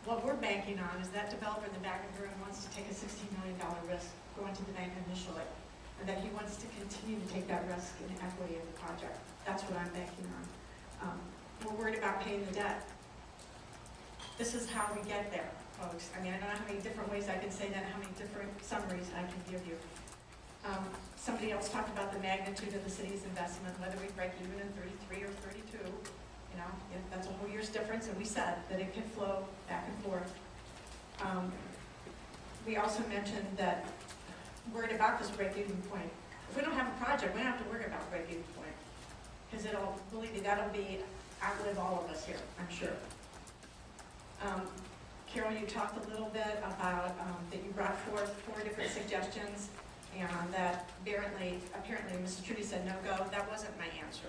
what we're banking on is that developer in the back of the room wants to take a $16 million risk going to the bank initially, and that he wants to continue to take that risk in equity of the project. That's what I'm banking on. We're worried about paying the debt. This is how we get there, folks. I mean, I don't know how many different ways I can say that, how many different summaries I can give you. Somebody else talked about the magnitude of the city's investment, whether we break even in 33 or 32. You know, that's a whole year's difference, and we said that it could flow back and forth. We also mentioned that worried about this break-even point. If we don't have a project, we don't have to worry about break-even point, because it'll, believe me, that'll be outlive all of us here, I'm sure. Carol, you talked a little bit about that you brought forth 4 different suggestions, and that apparently Mrs. Truby said no go. That wasn't my answer.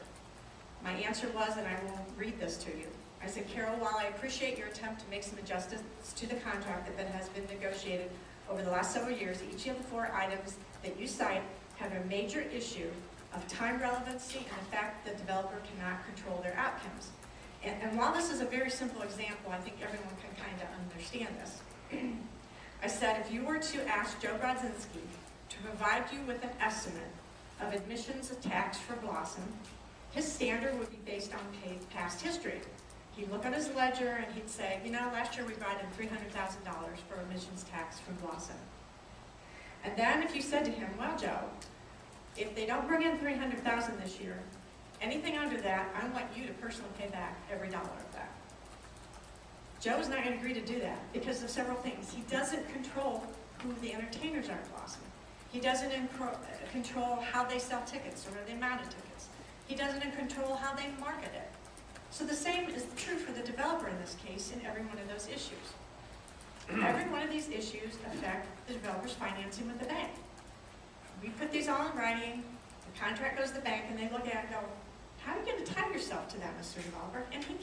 My answer was, and I will read this to you. I said, Carol, while I appreciate your attempt to make some adjustments to the contract that has been negotiated over the last several years, each of the 4 items that you cite have a major issue of time relevancy and the fact that the developer cannot control their outcomes. And while this is a very simple example, I think everyone can kind of understand this. I said, if you were to ask Joe Brodzinski to provide you with an estimate of admissions tax for Blossom, his standard would be based on past history. He'd look at his ledger and he'd say, you know, last year we brought in $300,000 for admissions tax from Blossom. And then if you said to him, well, Joe, if they don't bring in $300,000 this year, anything under that, I want you to personally pay back every dollar of that. Joe's not going to agree to do that because of several things. He doesn't control who the entertainers are at Blossom. He doesn't control how they sell tickets or the amount of tickets. He doesn't control how they market it. So the same is true for the developer in this case in every one of those issues. Every one of these issues affect the developer's financing with the bank. We put these all in writing, the contract goes to the bank, and they look at it and go, how are you going to tie yourself to that, Mr. Developer? And he